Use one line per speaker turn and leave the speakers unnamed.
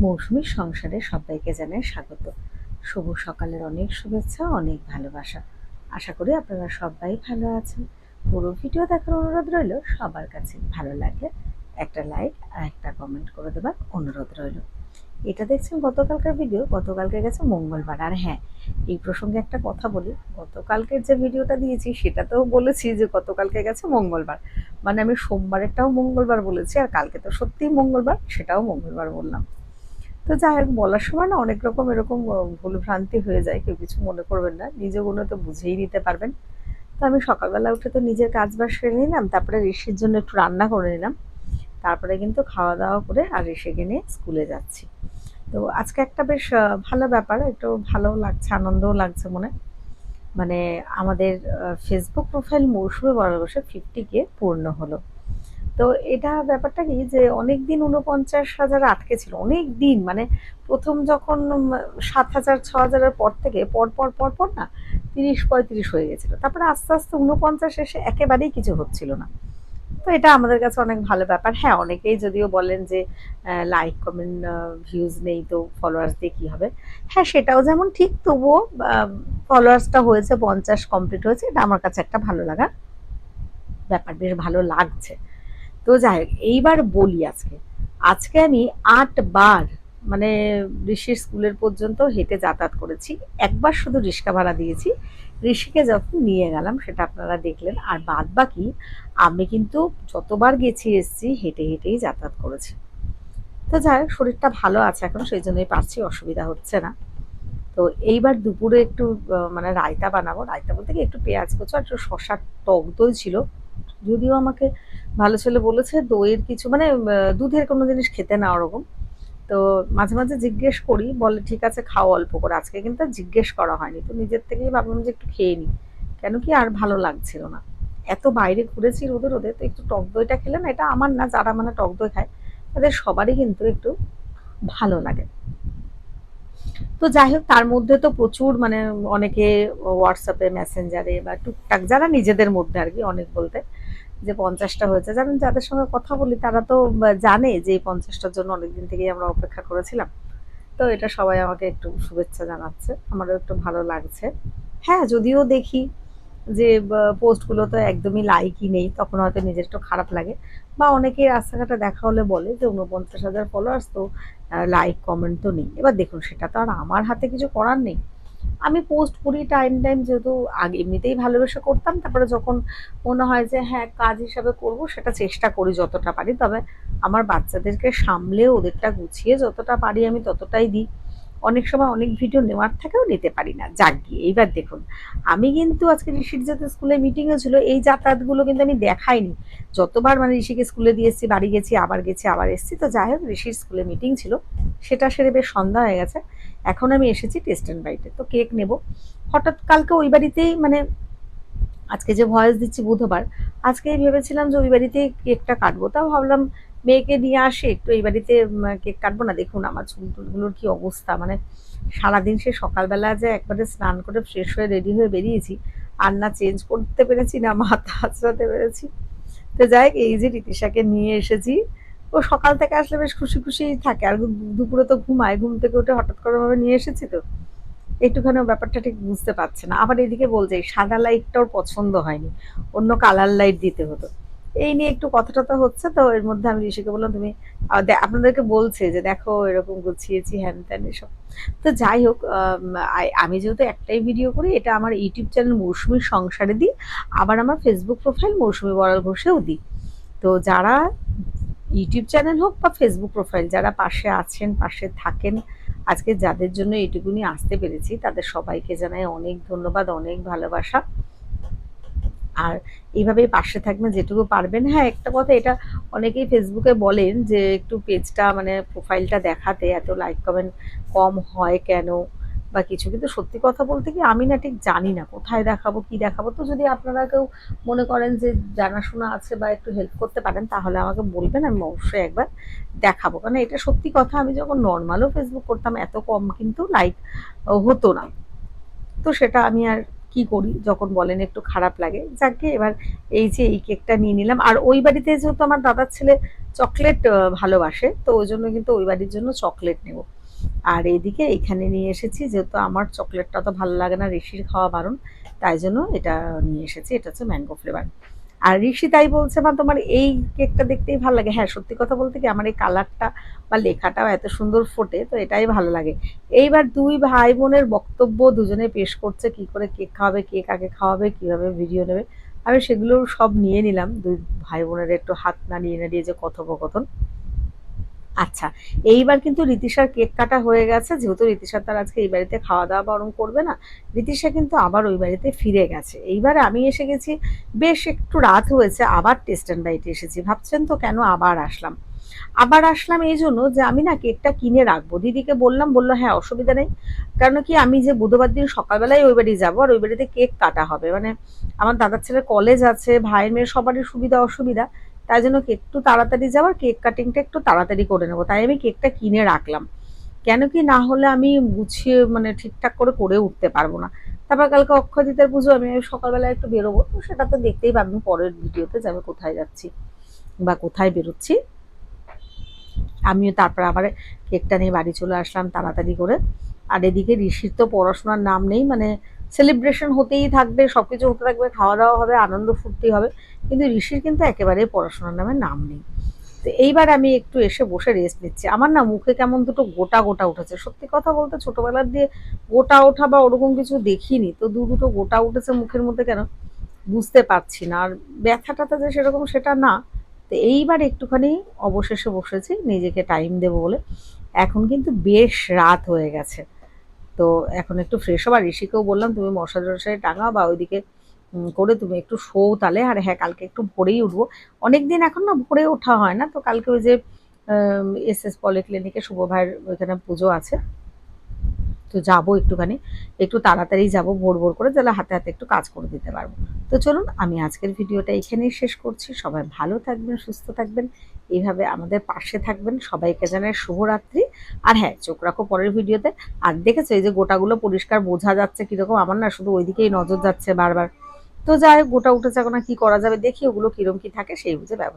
মৌসুমীর সংসারে সবাইকে জানাই স্বাগত। শুভ সকালের অনেক শুভেচ্ছা, অনেক ভালোবাসা। আশা করি আপনারা সবাই ভালো আছেন। পুরো ভিডিও দেখার অনুরোধ রইল। সবার কাছে ভালো লাগলে একটা লাইক আর একটা কমেন্ট করে দেবার অনুরোধ রইল। এটা দেখছেন গতকালকার ভিডিও, গতকালকে গেছে মঙ্গলবার। আর হ্যাঁ, এই প্রসঙ্গে একটা কথা বলি, গতকালকের যে ভিডিওটা দিয়েছি সেটাতেও বলেছি যে গতকালকে গেছে মঙ্গলবার, মানে আমি সোমবারেরটাও মঙ্গলবার বলেছি, আর কালকে তো সত্যিই মঙ্গলবার, সেটাও মঙ্গলবার বললাম। তো যাই হোক, বলার সময় না অনেক রকম এরকম ভুল ভ্রান্তি হয়ে যায়, কেউ কিছু মনে করবেন না, নিজেগুলো তো বুঝেই নিতে পারবেন। তো আমি সকালবেলা উঠে তো নিজের কাজ বাজ সেরে নিলাম, তারপরে ঋষির জন্য একটু রান্না করে নিলাম, তারপরে কিন্তু খাওয়া দাওয়া করে আর ঋষিকে নিয়ে স্কুলে যাচ্ছি। তো আজকে একটা বেশ ভালো ব্যাপার, একটু ভালো লাগছে, আনন্দও লাগছে মনে। মানে আমাদের ফেসবুক প্রোফাইল মৌসুমী বরবসে 50K পূর্ণ হলো। তো এটা ব্যাপারটা কি যে অনেকদিন 49,000 আটকে ছিল, অনেক দিন, মানে প্রথম যখন 7,000 6,000 পর থেকে পর না 30 35 হয়ে গেছিল, তারপরে আস্তে আস্তে 49 এসে একেবারেই কিছু হচ্ছিল না। তো এটা আমাদের কাছে অনেক ভালো ব্যাপার। হ্যাঁ, অনেকেই যদিও বলেন যে লাইক কমেন্ট ভিউজ নেই তো ফলোয়ার্স দিয়ে কি হবে। হ্যাঁ, সেটাও যেমন ঠিক, তবুও ফলোয়ার্সটা হয়েছে 50 কমপ্লিট হয়েছে, এটা আমার কাছে একটা ভালো লাগা ব্যাপার, বেশ ভালো লাগছে। তো যাই হোক, এইবার বলি আজকে আজকে আমি 8 বার, মানে ঋষির স্কুলের পর্যন্ত হেঁটে যাতায়াত করেছি। একবার শুধু রিক্সা ভাড়া দিয়েছি, ঋষিকে যখন নিয়ে গেলাম সেটা আপনারা দেখলেন। আর বাদ বাকি আমি কিন্তু যতবার গেছি এসছি হেঁটে হেঁটেই যাতায়াত করেছি। তো যাই হোক, শরীরটা ভালো আছে এখন, সেই জন্যই পারছি, অসুবিধা হচ্ছে না। তো এইবার দুপুরে একটু মানে রায়তা বানাবো, রায়তা বলতে কি একটু পেঁয়াজ কুচো আর একটু শশার টক দই ছিল। যদিও আমাকে ভালো ছেলে বলেছে দইয়ের কিছু, মানে দুধের কোনো জিনিস খেতে না ওরকম। তো মাঝে মাঝে জিজ্ঞেস করি, বলে ঠিক আছে খাও অল্প করে। আজকে কিন্তু আর জিজ্ঞেস করা হয়নি, তো নিজের থেকেই ভাবলাম যে একটু খেয়ে নিই, কেন কি আর ভালো লাগছিল না। এত বাইরে ঘুরেছি রোদে রোদে, তো একটু টক দইটা খেলে না, এটা আমার না, যারা মানে টক দই খায় তাদের সবারই কিন্তু একটু ভালো লাগে। তো যাই হোক, তার মধ্যে তো প্রচুর, মানে অনেকে হোয়াটসঅ্যাপে মেসেঞ্জারে বা টুকটাক যারা নিজেদের মধ্যে আর কি, অনেক বলতে যে 50টা হয়েছে, জানেন যাদের সঙ্গে কথা বলি তারা তো জানে যে এই 50টার জন্য অনেকদিন থেকেই আমরা অপেক্ষা করেছিলাম। তো এটা সবাই আমাকে একটু শুভেচ্ছা জানাচ্ছে, আমারও একটু ভালো লাগছে। হ্যাঁ, যদিও দেখি যে পোস্টগুলো তো একদমই লাইকই নেই, তখন হয়তো নিজের একটু খারাপ লাগে। বা অনেকেই রাস্তাঘাটে দেখা হলে বলে যে 49,000 ফলোয়ার্স তো, লাইক কমেন্ট তো নেই। এবার দেখুন, সেটা তো আর আমার হাতে কিছু করার নেই। আমি পোস্ট করি টাইম টাইম, যেহেতু আগে এমনিতেই ভালোবেসে করতাম, তারপরে যখন মনে হয় যে হ্যাঁ কাজ হিসাবে করব, সেটা চেষ্টা করি যতটা পারি। তবে আমার বাচ্চাদেরকে সামলে ওদেরটা গুছিয়ে যতটা পারি আমি ততটাই দিই। অনেক সময় অনেক ভিডিও নেওয়ার থেকেও নিতে পারি না, যাক গিয়ে। এইবার দেখুন, আমি কিন্তু আজকে ঋষির যাতে স্কুলে মিটিংও ছিল, এই যাতায়াতগুলো কিন্তু আমি দেখাইনি। যতবার মানে ঋষিকে স্কুলে দিয়ে এসেছি, বাড়ি গেছি আবার এসেছি। তো যাই হোক, ঋষির স্কুলে মিটিং ছিল, সেটা সেরে বেশ সন্ধ্যা হয়ে গেছে। এখন আমি এসেছি টেস্ট অ্যান্ড বাইটে, তো কেক নেব। হঠাৎ কালকে ওই বাড়িতেই, মানে আজকে যে ভয়েস দিচ্ছি বুধবার, আজকেই ভেবেছিলাম যে ওই বাড়িতেই কেকটা কাটবো। তাও ভাবলাম মেয়েকে নিয়ে আসি একটু, এই বাড়িতে কেক কাটবো না। দেখুন আমার চুল টুলগুলোর কি অবস্থা, মানে সারাদিন সে সকালবেলা যে একবারে স্নান করে ফ্রেশ হয়ে রেডি হয়ে বেরিয়েছি, আর না চেঞ্জ করতে পেরেছি না মাথা আঁচড়াতে পেরেছি। তো যাই হোক, এই যে রীতিশাকে নিয়ে এসেছি, ও সকাল থেকে আসলে বেশ খুশি খুশিই থাকে, আর দুপুরে তো ঘুমায়, ঘুম থেকে উঠে হঠাৎ করে ভাবে নিয়ে এসেছি, তো একটুখানি ব্যাপারটা ঠিক বুঝতে পারছে না। আবার এদিকে বলছে সাদা লাইটটা ওর পছন্দ হয়নি, অন্য কালার লাইট দিতে হতো। এই নিয়ে একটু কথা টথা হচ্ছে। তো এর মধ্যে আমি ঋষিকে বললাম তুমি আপনাদেরকে বলছে যে দেখো এরকম গুছিয়েছি হ্যান ত্যান এসব। তো যাই হোক, আমি যেহেতু একটাই ভিডিও করি, এটা আমার ইউটিউব চ্যানেল মৌসুমীর সংসারে দিই, আবার আমার ফেসবুক প্রোফাইল মৌসুমী বড়াল ঘোষেও দিই। তো যারা ইউটিউব চ্যানেল হোক বা ফেসবুক প্রোফাইল, যারা পাশে আছেন, পাশে থাকেন, আজকে যাদের জন্য এইটুকুনি আসতে পেরেছি, তাদের সবাইকে জানাই অনেক ধন্যবাদ, অনেক ভালোবাসা। আর এইভাবেই পাশে থাকবেন যেটুকু পারবেন। হ্যাঁ, একটা কথা, এটা অনেকেই ফেসবুকে বলেন যে একটু পেজটা, মানে প্রোফাইলটা দেখাতে এত লাইক কমেন্ট কম হয় কেন বা কিছু, কিন্তু সত্যি কথা বলতে কি আমি না ঠিক জানি না কোথায় দেখাবো কি দেখাবো। তো যদি আপনারা কেউ মনে করেন যে জানাশোনা আছে বা একটু হেল্প করতে পারেন, তাহলে আমাকে বলবেন, আমি অবশ্যই একবার দেখাবো। কারণ এটা সত্যি কথা, আমি যখন নর্মালও ফেসবুক করতাম এত কম কিন্তু লাইক হতো না। তো সেটা আমি আর কি করি যখন বলেন একটু খারাপ লাগে। যাকে এবার এই যে এই কেকটা নিয়ে নিলাম। আর ওই বাড়িতে যেহেতু আমার দাদার ছেলে চকলেট ভালোবাসে, তো ওই জন্য কিন্তু ওই বাড়ির জন্য চকলেট নেব। আর এইদিকে এখানে নিয়ে এসেছি, যেহেতু আমার চকলেটটা তো ভালো লাগে না, ঋষির খাওয়া বারণ, তাই জন্য এটা নিয়ে এসেছি। এটা হচ্ছে ম্যাঙ্গো ফ্লেভার। আর ঋষি তাই বলছে, মা তোমার এই কেকটা দেখতেই ভালো লাগে। হ্যাঁ, সত্যি কথা বলতে কি আমার এই কালারটা বা লেখাটাও এত সুন্দর ফোটে, তো এটাই ভালো লাগে। এইবার দুই ভাই বোনের বক্তব্য দুজনে পেশ করছে, কি করে কেক খাওয়াবে, কে কাকে খাওয়াবে, কিভাবে ভিডিও নেবে। আমি সেগুলো সব নিয়ে নিলাম, দুই ভাই বোনের একটু হাত নাড়িয়ে নাড়িয়ে যে কথোপকথন। আচ্ছা, এইবার কিন্তু ঋতিশার কেক কাটা হয়ে গেছে। যেহেতু ঋতিশা তার আজকে এই বাড়িতে খাওয়া দাওয়া বরং করবে না, ঋতিশা কিন্তু আবার ওই বাড়িতে ফিরে গেছে। এইবার আমি এসে গেছি, বেশ একটু রাত হয়েছে, আবার টেস্ট অ্যান্ড বাইটে এসেছি। ভাবছেন তো কেন আবার আসলাম? আবার আসলাম এই জন্য যে আমি না কেকটা কিনে রাখবো। দিদিকে বললাম, বললো হ্যাঁ অসুবিধা নেই। কারণ কি আমি যে বুধবার দিন সকালবেলায় ওই বাড়ি যাবো, আর ওই বাড়িতে কেক কাটা হবে, মানে আমার দাদার ছেলের কলেজ আছে, ভাইয়ের মেয়ের সবারই সুবিধা অসুবিধা, তাই জন্য একটু তাড়াতাড়ি যাওয়ার, কেক কাটিংটা একটু তাড়াতাড়ি করে নেবো, তাই আমি কেকটা কিনে রাখলাম। কেন কি না হলে আমি গুছিয়ে মানে ঠিকঠাক করে করে উঠতে পারবো না। তারপর কালকে অক্ষয় তৃতীয়ার পুজো, আমি সকালবেলা একটু বেরোবো, তো সেটা তো দেখতেই পারবেন পরের ভিডিওতে যে আমি কোথায় যাচ্ছি বা কোথায় বেরোচ্ছি। আমিও তারপর আবার কেকটা নিয়ে বাড়ি চলে আসলাম তাড়াতাড়ি করে। আর এদিকে ঋষির তো পড়াশোনার নাম নেই, মানে সেলিব্রেশন হতেই থাকবে, সব কিছু হতে থাকবে, খাওয়া দাওয়া হবে, আনন্দ ফুর্তি হবে, কিন্তু ঋষির কিন্তু একেবারেই পড়াশোনার নামে নাম নেই। তো এইবার আমি একটু এসে বসে রেস্ট নিচ্ছি। আমার না মুখে কেমন দুটো গোটা গোটা উঠেছে, সত্যি কথা বলতে ছোটবেলার দিয়ে গোটা ওঠা বা ওরকম কিছু দেখিনি, তো দুটো গোটা উঠেছে মুখের মধ্যে কেন বুঝতে পারছি না। আর ব্যথাটাতে যে সেরকম সেটা না। তো এইবার একটুখানি অবশেষে বসেছি নিজেকে টাইম দেবো বলে। এখন কিন্তু বেশ রাত হয়ে গেছে। তো এখন একটু ফ্রেশ হবার, ঋষিকেও বললাম তুমি মশারি টশারি টাঙাও বা ওইদিকে করে তুমি একটু শোও তাহলে। আর হ্যাঁ, কালকে একটু ভোরেই উঠবো। অনেকদিন এখন না ভোরে ওঠা হয় না, তো কালকে ওই যে এস পলিক্লিনিকে শুভ ভাইয়ের ওইখানে পুজো আছে, তো যাবো একটুখানি, একটু তাড়াতাড়ি যাবো ভোর ভোর করে, তাহলে হাতে হাতে একটু কাজ করে দিতে পারবো। তো চলুন আমি আজকের ভিডিওটা এখানেই শেষ করছি। সবাই ভালো থাকবেন, সুস্থ থাকবেন, এইভাবে আমাদের পাশে থাকবেন। সবাইকে জানাই শুভরাত্রি। আর হ্যাঁ, চোখ রাখো পরের ভিডিওতে। আর দেখেছো এই যে গোটাগুলো পরিষ্কার বোঝা যাচ্ছে কিরকম, আমার না শুধু ওইদিকেই নজর যাচ্ছে বারবার। তো যাই হোক, গোটা উঠেছে, এখন আর কি করা যাবে, দেখি ওগুলো কিরম কি থাকে সেই বুঝে ব্যবস্থা